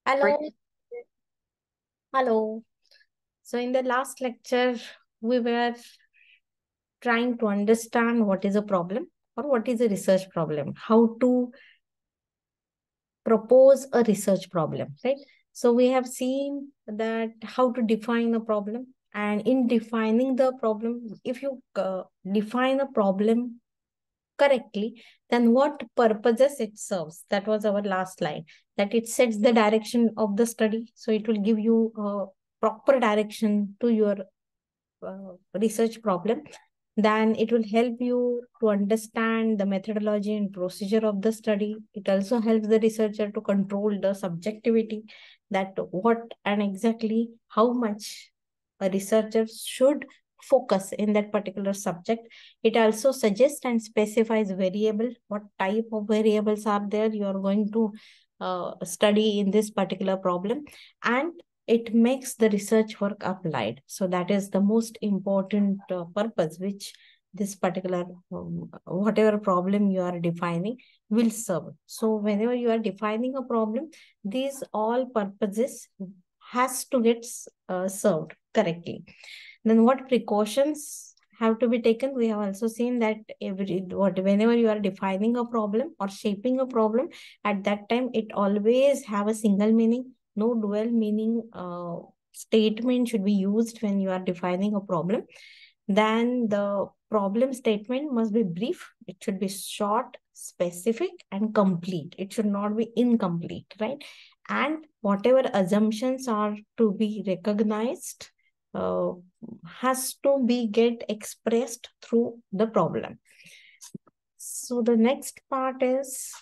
Hello, hello. So in the last lecture, we were trying to understand what is a problem or what is a research problem, how to propose a research problem, right? So we have seen that how to define a problem, and in defining the problem, if you define a problem correctly, then what purposes it serves. That was our last line, that it sets the direction of the study. So it will give you a proper direction to your research problem. Then it will help you to understand the methodology and procedure of the study. It also helps the researcher to control the subjectivity, that what and exactly how much a researcher should focus in that particular subject. It also suggests and specifies variable, what type of variables are there you are going to study in this particular problem, and it makes the research work applied. So that is the most important purpose which this particular whatever problem you are defining will serve. So whenever you are defining a problem, these all purposes has to get served correctly. Then what precautions have to be taken? We have also seen that whenever you are defining a problem or shaping a problem, at that time it always have a single meaning. No dual meaning statement should be used when you are defining a problem. Then the problem statement must be brief. It should be short, specific, and complete. It should not be incomplete, right? And whatever assumptions are to be recognized uh, has to be get expressed through the problem. So the next part is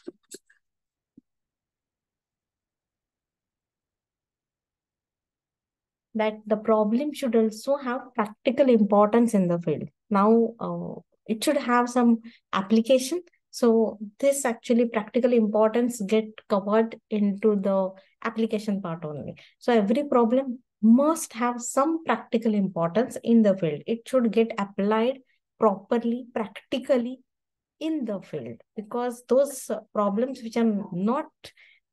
that the problem should also have practical importance in the field. Now, it should have some application. So this actually practical importance get covered into the application part only. So every problem must have some practical importance in the field. It should get applied properly, practically in the field, because those problems which are not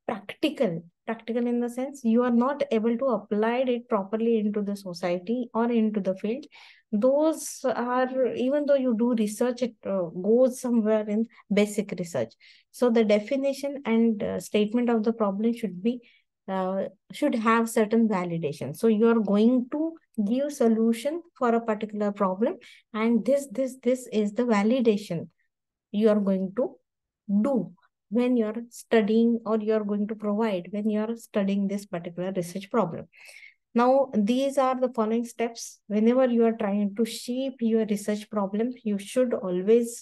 practical in the sense you are not able to apply it properly into the society or into the field, those are, even though you do research, it goes somewhere in basic research. So the definition and statement of the problem should have certain validation. So you are going to give solution for a particular problem, and this is the validation you are going to do when you're studying, or you're going to provide when you're studying this particular research problem. Now, these are the following steps. Whenever you are trying to shape your research problem, you should always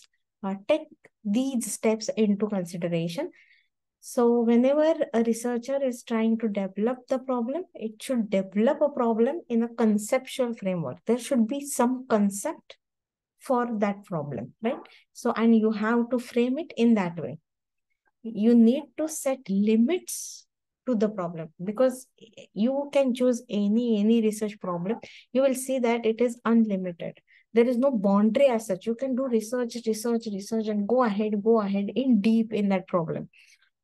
take these steps into consideration. So whenever a researcher is trying to develop the problem, it should develop a problem in a conceptual framework. There should be some concept for that problem, right? So, and you have to frame it in that way. You need to set limits to the problem, because you can choose any research problem. You will see that it is unlimited. There is no boundary as such. You can do research and go ahead in deep in that problem.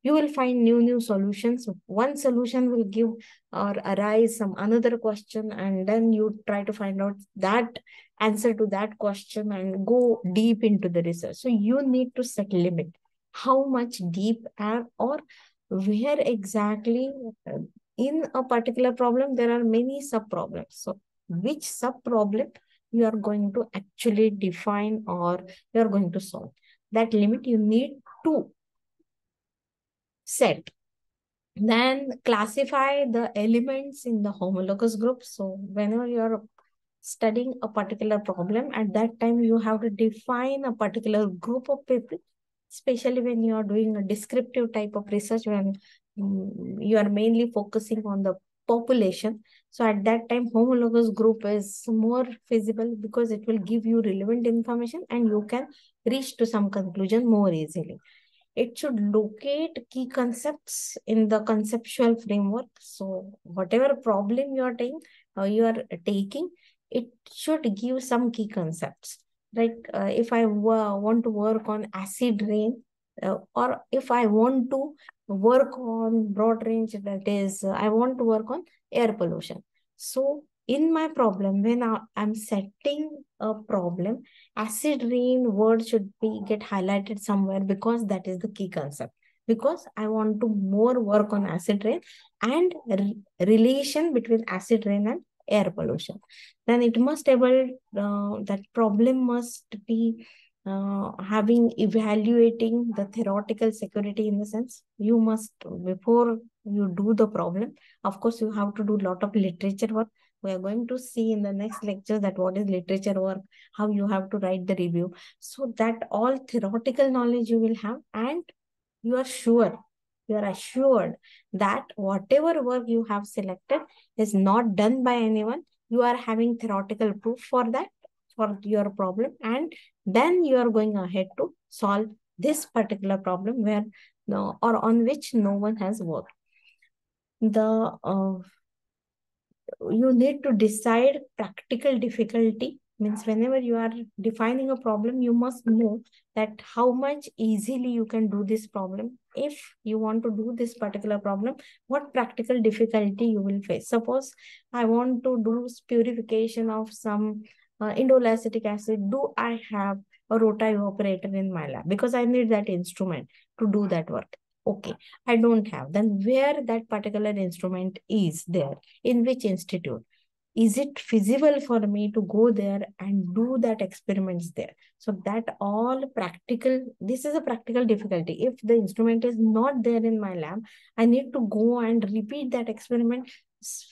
You will find new solutions. One solution will give or arise some another question, and then you try to find out that answer to that question and go deep into the research. So you need to set limit how much deep or where exactly in a particular problem there are many sub problems. So which sub problem you are going to actually define or you are going to solve, that limit you need to set. Then classify the elements in the homologous group. So whenever you are studying a particular problem, at that time you have to define a particular group of people, especially when you are doing a descriptive type of research, when you are mainly focusing on the population. So at that time, homologous group is more feasible, because it will give you relevant information and you can reach to some conclusion more easily. It should locate key concepts in the conceptual framework. So whatever problem you are taking, it should give some key concepts. Like if I want to work on acid rain, or if I want to work on broad range, that is, I want to work on air pollution. So in my problem, when I'm setting a problem, acid rain word should be get highlighted somewhere, because that is the key concept. Because I want to more work on acid rain and relation between acid rain and air pollution. Then it must able, that problem must be having evaluating the theoretical security, in the sense you must, before you do the problem, of course you have to do a lot of literature work. We are going to see in the next lecture that what is literature work, how you have to write the review, so that all theoretical knowledge you will have, and you are sure, you are assured that whatever work you have selected is not done by anyone. You are having theoretical proof for that, for your problem, and then you are going ahead to solve this particular problem where no, or on which no one has worked. The you need to decide practical difficulty, means whenever you are defining a problem, you must know that how much easily you can do this problem. If you want to do this particular problem, what practical difficulty you will face. Suppose I want to do purification of some indolacetic acid. Do I have a rota evaporator in my lab? Because I need that instrument to do that work. Okay, I don't have. Then where that particular instrument is there, in which institute, is it feasible for me to go there and do that experiments there? So that all practical, this is a practical difficulty. If the instrument is not there in my lab, I need to go and repeat that experiment,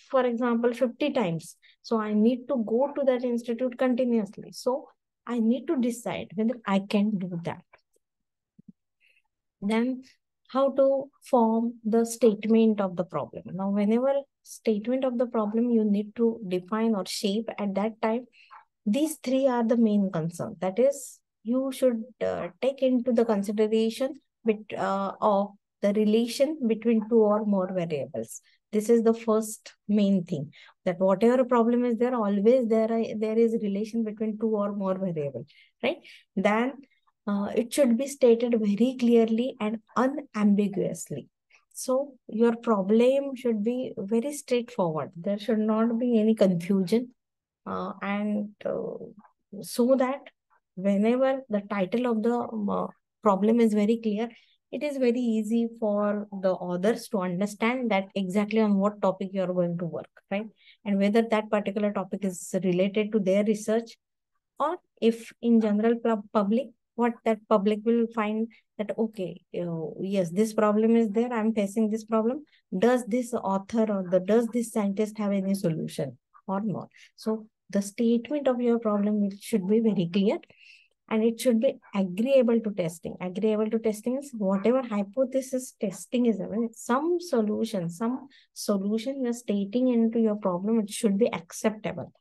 for example, 50 times. So I need to go to that institute continuously. So I need to decide whether I can do that. Then how to form the statement of the problem. Now, whenever statement of the problem you need to define or shape at that time, these three are the main concern. That is, you should take into the consideration of the relation between two or more variables. This is the first main thing, that whatever problem is there, always there is a relation between two or more variables, right? Then it should be stated very clearly and unambiguously. So your problem should be very straightforward. There should not be any confusion, and so that whenever the title of the problem is very clear, it is very easy for the authors to understand that exactly on what topic you are going to work, right? And whether that particular topic is related to their research, or if in general public, what that public will find that, okay, yes, this problem is there, I'm facing this problem. Does this author or does this scientist have any solution or not? So the statement of your problem should be very clear, and it should be agreeable to testing. Agreeable to testing is whatever hypothesis testing is, I mean, some solution you're stating into your problem, it should be acceptable.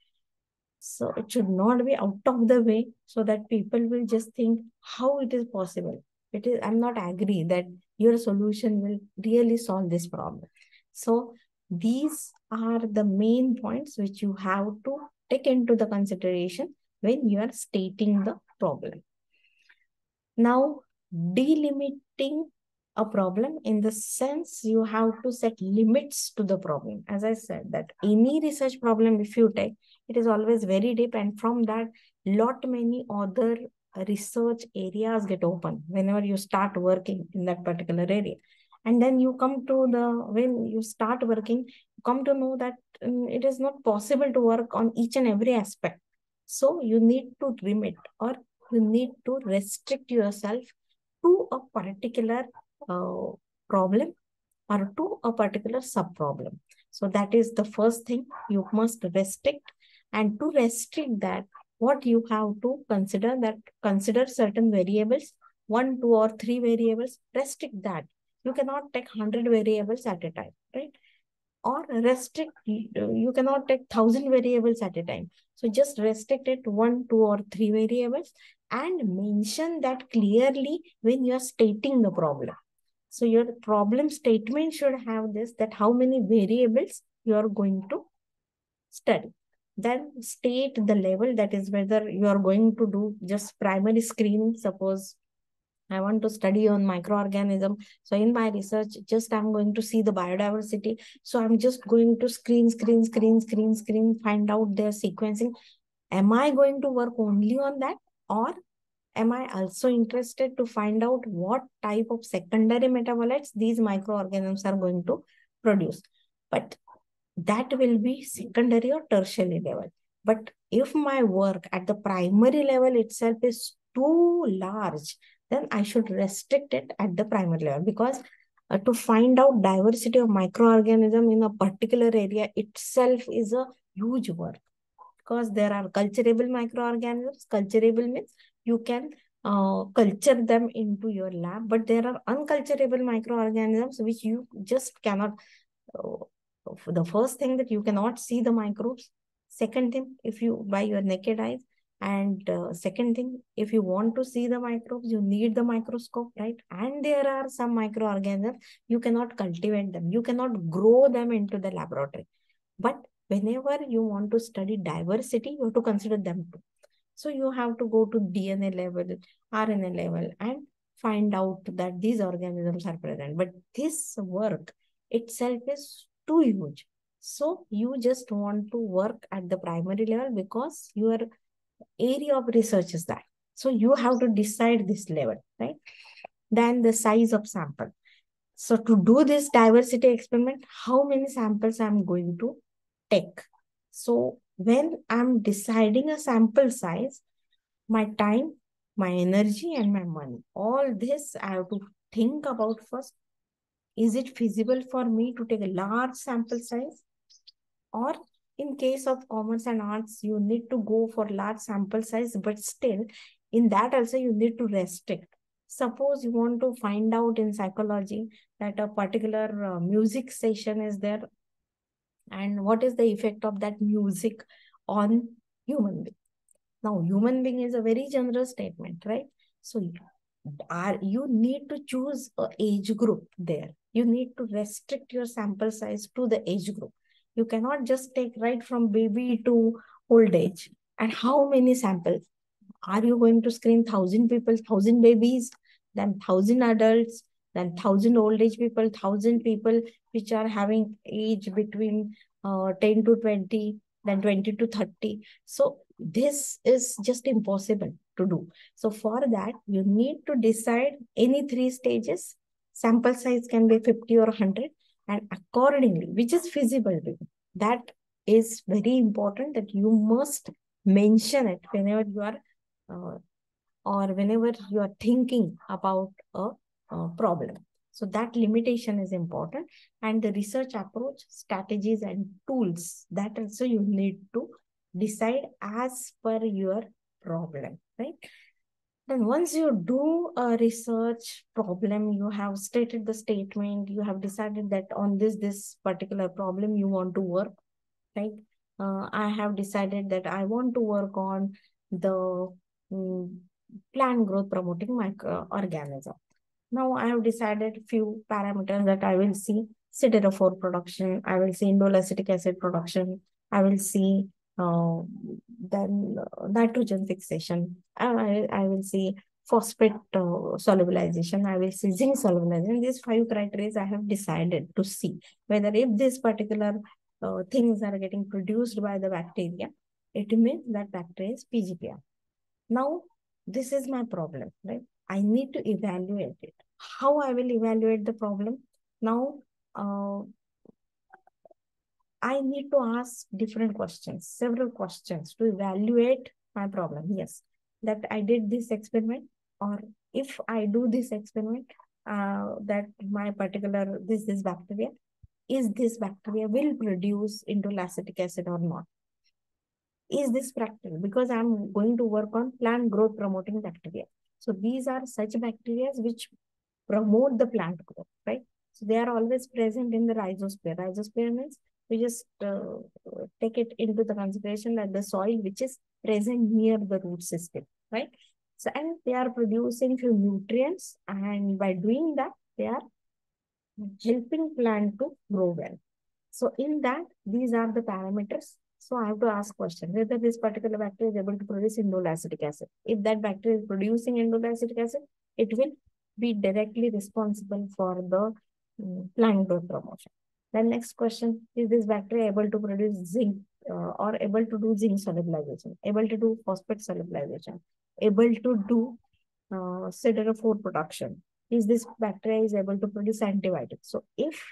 So it should not be out of the way, so that people will just think how it is possible. It is, I'm not agree that your solution will really solve this problem. So these are the main points which you have to take into the consideration when you are stating the problem. Now, delimiting a problem, in the sense you have to set limits to the problem. As I said, that any research problem, if you take, it is always very deep, and from that, lot many other research areas get open whenever you start working in that particular area. And then you come to when you start working, you come to know that it is not possible to work on each and every aspect. So you need to limit, or you need to restrict yourself to a particular uh, problem, or to a particular sub problem. So that is the first thing you must restrict. And to restrict that, what you have to consider, that consider certain variables, 1, 2, or 3 variables, restrict that. You cannot take 100 variables at a time, right? Or restrict, you cannot take 1,000 variables at a time. So just restrict it 1, 2, or 3 variables, and mention that clearly when you are stating the problem. So your problem statement should have this, that how many variables you are going to study. Then state the level, that is whether you are going to do just primary screening. Suppose I want to study on microorganism. So in my research, just I'm going to see the biodiversity. So I'm just going to screen, find out their sequencing. Am I going to work only on that? Or am I also interested to find out what type of secondary metabolites these microorganisms are going to produce? But that will be secondary or tertiary level. But if my work at the primary level itself is too large, then I should restrict it at the primary level, because to find out diversity of microorganism in a particular area itself is a huge work, because there are culturable microorganisms. Culturable means you can culture them into your lab, but there are unculturable microorganisms which you just cannot. uh, the first thing, that you cannot see the microbes. Second thing, if you by your naked eyes. And second thing, if you want to see the microbes, you need the microscope, right? And there are some microorganisms you cannot cultivate them, you cannot grow them into the laboratory. But whenever you want to study diversity, you have to consider them too. So you have to go to DNA level, RNA level, and find out that these organisms are present. But this work itself is too huge. So you just want to work at the primary level because your area of research is that. So you have to decide this level, right? Then the size of sample. So to do this diversity experiment, how many samples I'm going to take? So when I'm deciding a sample size, my time, my energy, and my money, all this I have to think about first. Is it feasible for me to take a large sample size? Or in case of commerce and arts, you need to go for large sample size, but still in that also you need to restrict. Suppose you want to find out in psychology that a particular music session is there, and what is the effect of that music on human being. Now, human being is a very general statement, right? So you need to choose a age group there. You need to restrict your sample size to the age group. You cannot just take right from baby to old age. And how many samples? Are you going to screen 1,000 people, 1,000 babies, then 1,000 adults, then 1,000 old age people, 1,000 people which are having age between 10 to 20, then 20 to 30? So this is just impossible to do. So for that, you need to decide any three stages. Sample size can be 50 or 100, and accordingly, which is feasible. That is very important, that you must mention it whenever you are uh, or whenever you are thinking about a problem. So that limitation is important. And the research approach, strategies, and tools, that also you need to decide as per your problem, right? Then once you do a research problem, you have stated the statement, you have decided that on this particular problem you want to work, right? I have decided that I want to work on the mm, plant growth promoting microorganism. Now I have decided few parameters that I will see: siderophore production, I will see indolacetic acid production, I will see then nitrogen fixation, I will see phosphate solubilization, I will see zinc solubilization. These five criteria I have decided to see whether if this particular things are getting produced by the bacteria, it means that bacteria is PGPR. Now, this is my problem, right? I need to evaluate it. How I will evaluate the problem? Now, uh, I need to ask different questions, several questions to evaluate my problem. Yes, that I did this experiment, or if I do this experiment, that my particular, this bacteria, is this bacteria will produce into lactic acid or not? Is this practical? Because I'm going to work on plant growth promoting bacteria. So these are such bacteria which promote the plant growth, right? So they are always present in the rhizosphere. Rhizosphere means we just take it into the consideration that the soil which is present near the root system, right? So, and they are producing few nutrients, and by doing that, they are helping plant to grow well. So in that, these are the parameters. So I have to ask question whether this particular bacteria is able to produce indolacetic acid. If that bacteria is producing indolacetic acid, it will be directly responsible for the plant growth promotion. The next question, is this bacteria able to produce zinc or able to do zinc solubilization, able to do phosphate solubilization, able to do siderophore production? Is this bacteria is able to produce antibiotics? So if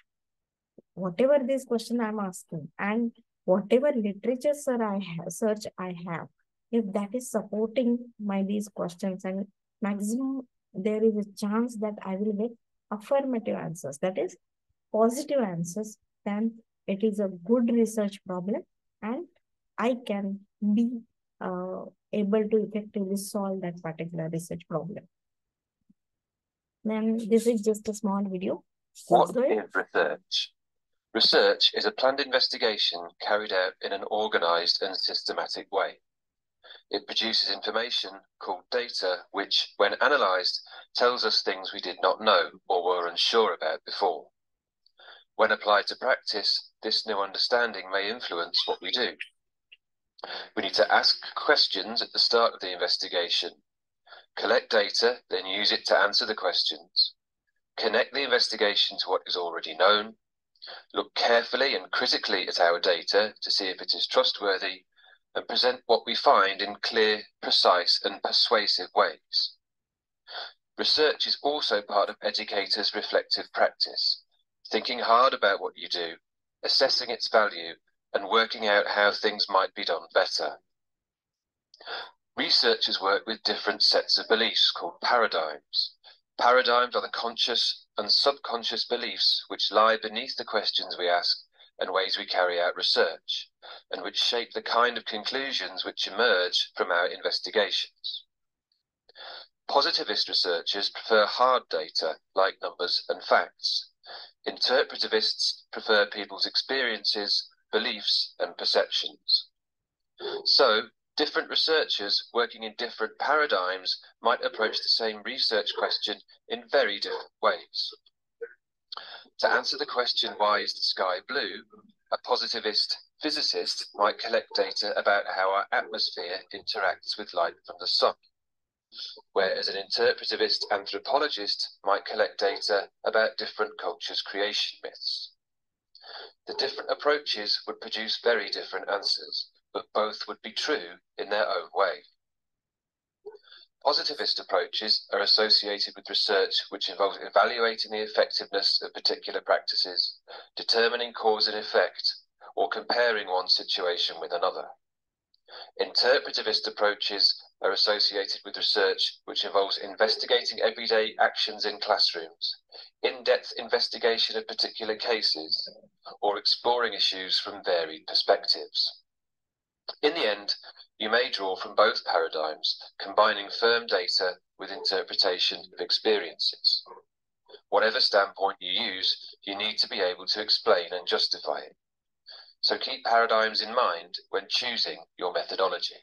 whatever this question I'm asking and whatever literature search I have, if that is supporting my these questions, and maximum there is a chance that I will get affirmative answers, that is positive answers, then it is a good research problem and I can be able to effectively solve that particular research problem. Then this is just a small video. What is research? Research is a planned investigation carried out in an organised and systematic way. It produces information called data, which, when analysed, tells us things we did not know or were unsure about before. When applied to practice, this new understanding may influence what we do. We need to ask questions at the start of the investigation, collect data, then use it to answer the questions, connect the investigation to what is already known, look carefully and critically at our data to see if it is trustworthy, and present what we find in clear, precise, and persuasive ways. Research is also part of educators' reflective practice, thinking hard about what you do, assessing its value, and working out how things might be done better. Researchers work with different sets of beliefs called paradigms. Paradigms are the conscious and subconscious beliefs which lie beneath the questions we ask and ways we carry out research, and which shape the kind of conclusions which emerge from our investigations. Positivist researchers prefer hard data, like numbers and facts. Interpretivists prefer people's experiences, beliefs, and perceptions. So, different researchers working in different paradigms might approach the same research question in very different ways. To answer the question, why is the sky blue, a positivist physicist might collect data about how our atmosphere interacts with light from the sun, whereas an interpretivist anthropologist might collect data about different cultures' creation myths. The different approaches would produce very different answers, but both would be true in their own way. Positivist approaches are associated with research which involves evaluating the effectiveness of particular practices, determining cause and effect, or comparing one situation with another. Interpretivist approaches are associated with research which involves investigating everyday actions in classrooms, in-depth investigation of particular cases, or exploring issues from varied perspectives. In the end, you may draw from both paradigms, combining firm data with interpretation of experiences. Whatever standpoint you use, you need to be able to explain and justify it. So keep paradigms in mind when choosing your methodology.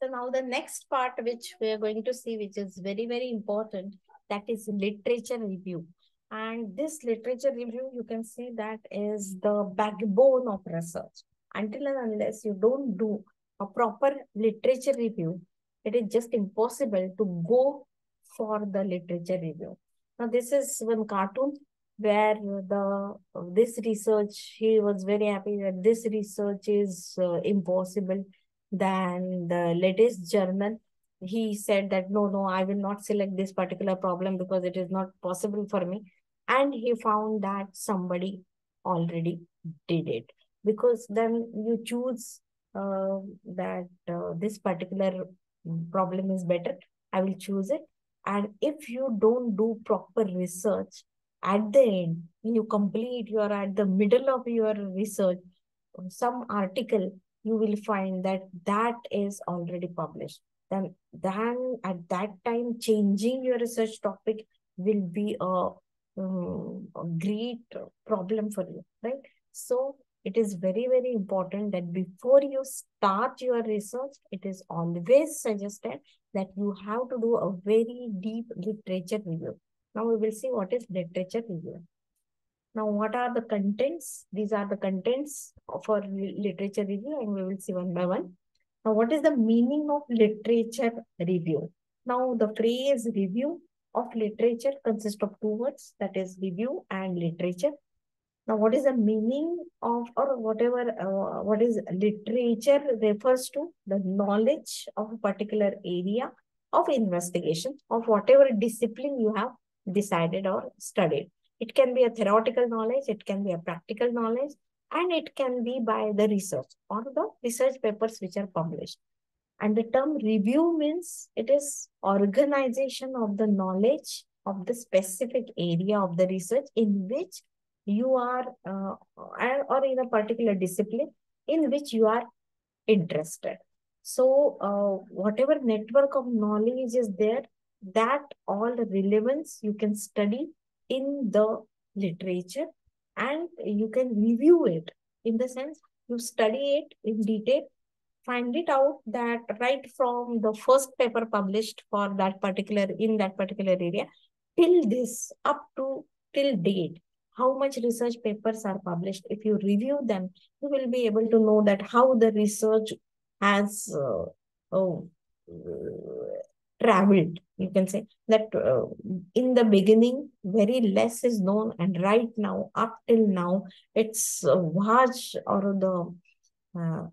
So now the next part which we are going to see, which is very, very important, that is literature review. And this literature review, you can say that is the backbone of research. Until and unless you don't do a proper literature review, it is just impossible to go for the literature review. Now, this is one cartoon where this research, he was very happy that this research is impossible. Then the latest journal, he said that no, I will not select this particular problem because it is not possible for me. And he found that somebody already did it, because then you choose this particular problem is better, I will choose it. And if you don't do proper research, at the end, when you complete, you are at the middle of your research, some article, you will find that that is already published. Then at that time, changing your research topic will be a great problem for you, right? So it is very, very important that before you start your research, it is always suggested that you have to do a very deep literature review. Now we will see what is literature review. Now, what are the contents? These are the contents for literature review, and we will see one by one. Now, what is the meaning of literature review? Now, the phrase review of literature consists of two words, that is review and literature. Now, what is the meaning of, or whatever, what is literature refers to? The knowledge of a particular area of investigation of whatever discipline you have decided or studied. It can be a theoretical knowledge, it can be a practical knowledge, and it can be by the research or the research papers which are published. And the term review means it is organization of the knowledge of the specific area of the research in which you are, or in a particular discipline in which you are interested. So, whatever network of knowledge is there, that all the relevance you can study in the literature, and you can review it in the sense you study it in detail, find it out that right from the first paper published for that particular, in that particular area, till this, up to till date, how much research papers are published. If you review them, you will be able to know that how the research has traveled. You can say that in the beginning, very less is known, and right now, up till now, it's vast, or the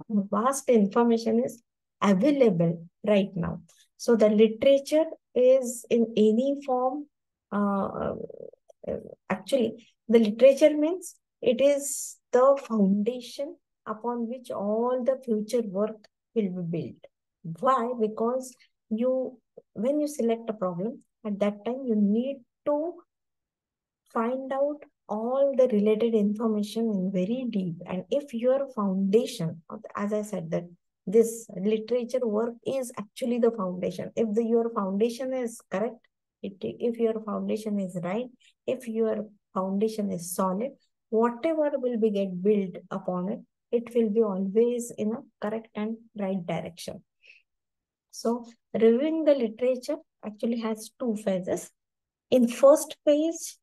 vast information is available right now. So the literature is in any form. Actually, the literature means it is the foundation upon which all the future work will be built. Why? Because when you select a problem, at that time you need to find out all the related information in very deep. And if your foundation, as I said, that this literature work is actually the foundation. If your foundation is correct, if your foundation is right, if your foundation is solid, whatever will be get built upon it, it will be always in a correct and right direction. So reviewing the literature actually has two phases. In first phase,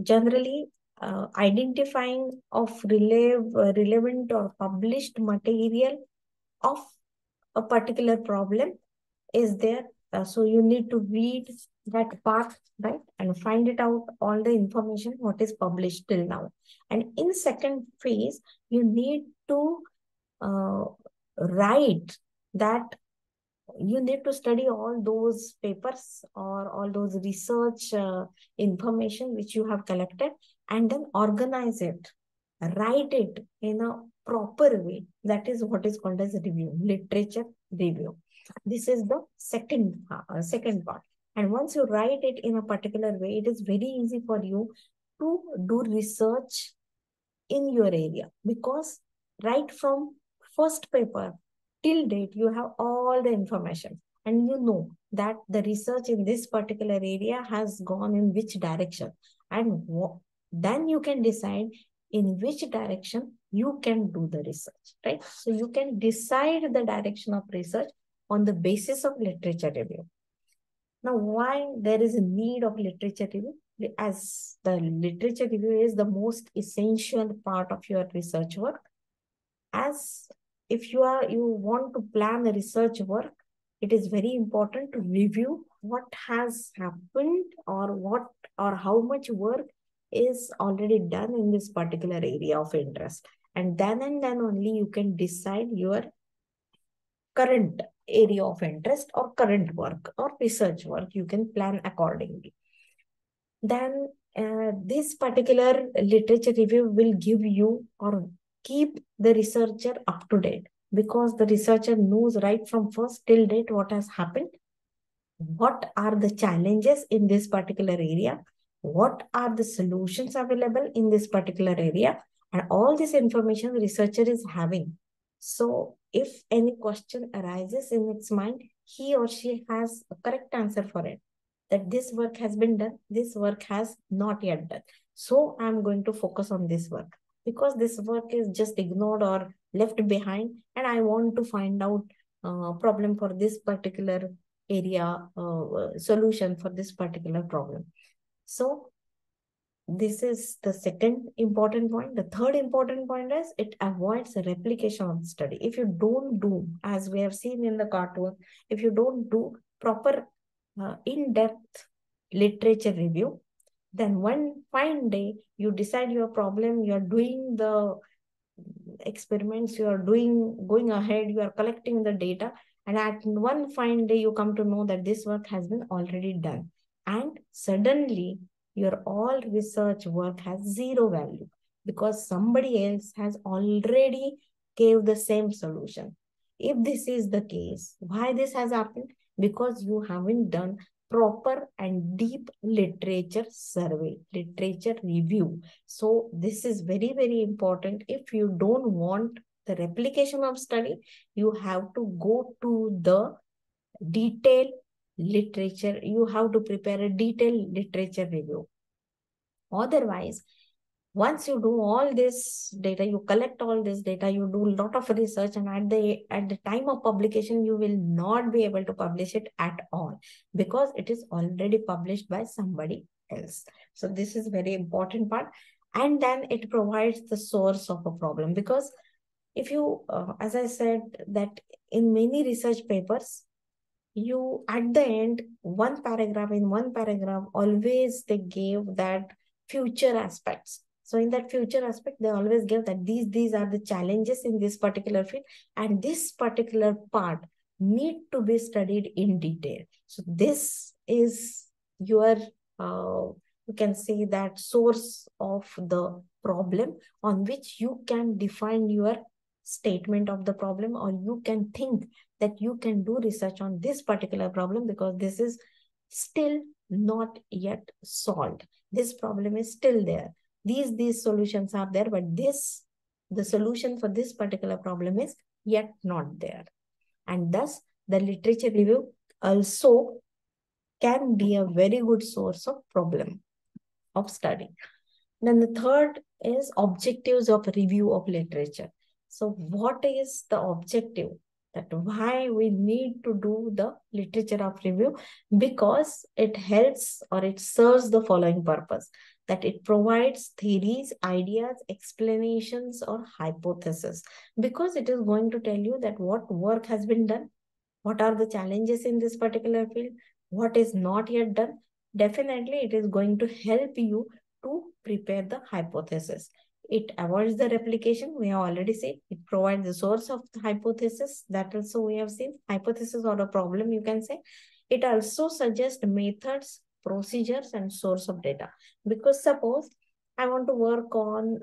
generally identifying of relevant or published material of a particular problem is there. So you need to read that part, right, and find it out, all the information what is published till now. And in second phase, you need to write that, you need to study all those papers or all those research information which you have collected, and then organize it, write it in a proper way. That is what is called as review, literature review. This is the second part. And once you write it in a particular way, it is very easy for you to do research in your area, because right from first paper till date, you have all the information, and you know that the research in this particular area has gone in which direction, and then you can decide in which direction you can do the research, right? So you can decide the direction of research on the basis of literature review. Now, why there is a need of literature review? As the literature review is the most essential part of your research work. As if you want to plan a research work, it is very important to review what has happened, or how much work is already done in this particular area of interest. And then only you can decide your current area of interest or current work or research work. You can plan accordingly. Then this particular literature review will give you or keep the researcher up to date, because the researcher knows right from first till date what has happened, what are the challenges in this particular area, what are the solutions available in this particular area, and all this information the researcher is having. So if any question arises in its mind, he or she has a correct answer for it, that this work has been done, this work has not yet done. So I'm going to focus on this work, because this work is just ignored or left behind, and I want to find out problem for this particular area, solution for this particular problem. So this is the second important point. The third important point is it avoids replication of the study. If you don't do, as we have seen in the cartoon, if you don't do proper in-depth literature review, then one fine day you decide your problem, you're doing the experiments, you are going ahead, you are collecting the data, and at one fine day you come to know that this work has been already done, and suddenly your all research work has zero value because somebody else has already gave the same solution. If this is the case, why this has happened? Because you haven't done proper and deep literature survey, literature review. So this is very, very important. If you don't want the replication of study, you have to go to the detailed literature. You have to prepare a detailed literature review. Otherwise, once you do all this data, you collect all this data, you do a lot of research, and at the time of publication, you will not be able to publish it at all because it is already published by somebody else. So this is very important part. And then it provides the source of a problem, because if you, as I said, that in many research papers, you at the end, one paragraph, always they gave that future aspects. So in that future aspect, they always give that these are the challenges in this particular field, and this particular part need to be studied in detail. So this is your you can say that source of the problem on which you can define your statement of the problem, or you can think that you can do research on this particular problem because this is still not yet solved. This problem is still there. These solutions are there, but the solution for this particular problem is yet not there. And thus, the literature review also can be a very good source of problem of study. Then the third is objectives of review of literature. So what is the objective? That why we need to do the literature of review? Because it helps or it serves the following purpose, that it provides theories, ideas, explanations, or hypotheses, because it is going to tell you that what work has been done, what are the challenges in this particular field, what is not yet done. Definitely it is going to help you to prepare the hypothesis. It avoids the replication. We have already said it provides the source of the hypothesis. That also we have seen, hypothesis or a problem, you can say. It also suggests methods, procedures, and source of data. Because suppose I want to work on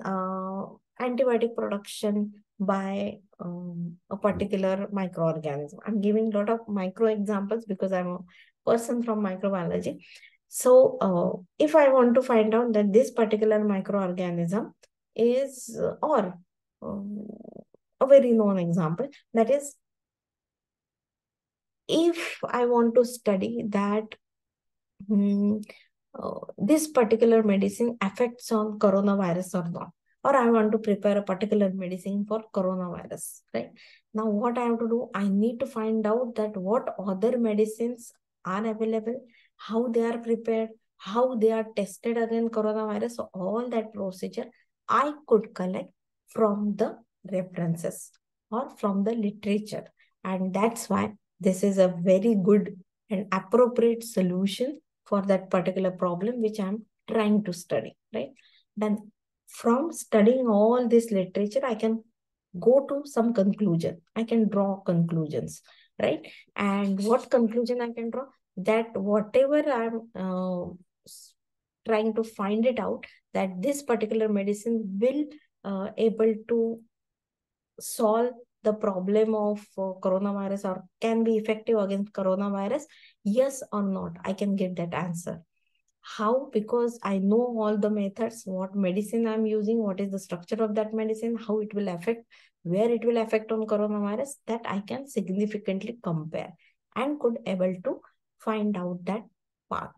antibiotic production by a particular microorganism. I'm giving a lot of micro examples because I'm a person from microbiology. So if I want to find out that this particular microorganism is, or a very known example, that is, if I want to study that this particular medicine affects on coronavirus or not, or I want to prepare a particular medicine for coronavirus, right? Now, what I have to do, I need to find out that what other medicines are available, how they are prepared, how they are tested against coronavirus. So all that procedure I could collect from the references or from the literature. And that's why this is a very good and appropriate solution for that particular problem which I'm trying to study, right? Then from studying all this literature, I can go to some conclusion. I can draw conclusions, right? And what conclusion I can draw? That whatever I'm trying to find it out, that this particular medicine will able to solve the problem of coronavirus or can be effective against coronavirus, yes or not, I can get that answer. How? Because I know all the methods, what medicine I'm using, what is the structure of that medicine, how it will affect, where it will affect on coronavirus, that I can significantly compare and could able to find out that path.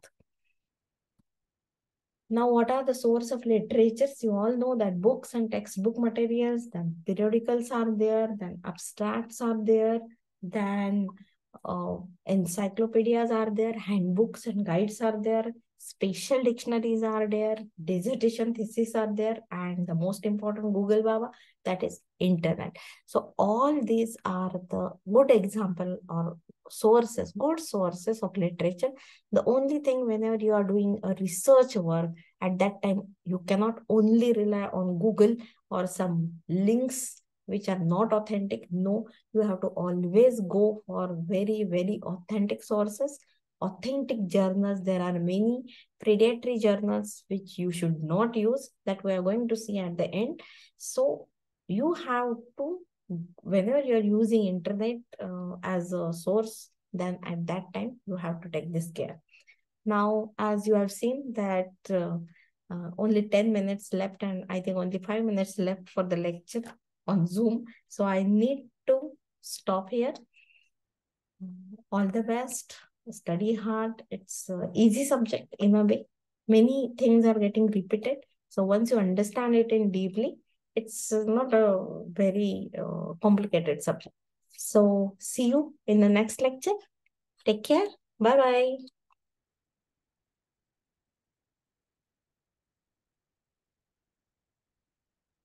Now, what are the source of literatures? You all know that books and textbook materials, then periodicals are there, then abstracts are there, then encyclopedias are there, handbooks and guides are there, special dictionaries are there, dissertation theses are there, and the most important, Google Baba, that is internet. So all these are the good example or sources, good sources of literature. The only thing, whenever you are doing a research work, at that time you cannot only rely on Google or some links which are not authentic. No, you have to always go for very, very authentic sources, authentic journals. There are many predatory journals which you should not use, that we are going to see at the end. So you have to, whenever you are using internet as a source, then at that time you have to take this care. Now, as you have seen that only 10 minutes left, and I think only 5 minutes left for the lecture on Zoom. So I need to stop here. All the best. Study hard. It's an easy subject in a way. Many things are getting repeated. So once you understand it in deeply, it's not a very complicated subject. So see you in the next lecture. Take care. Bye-bye.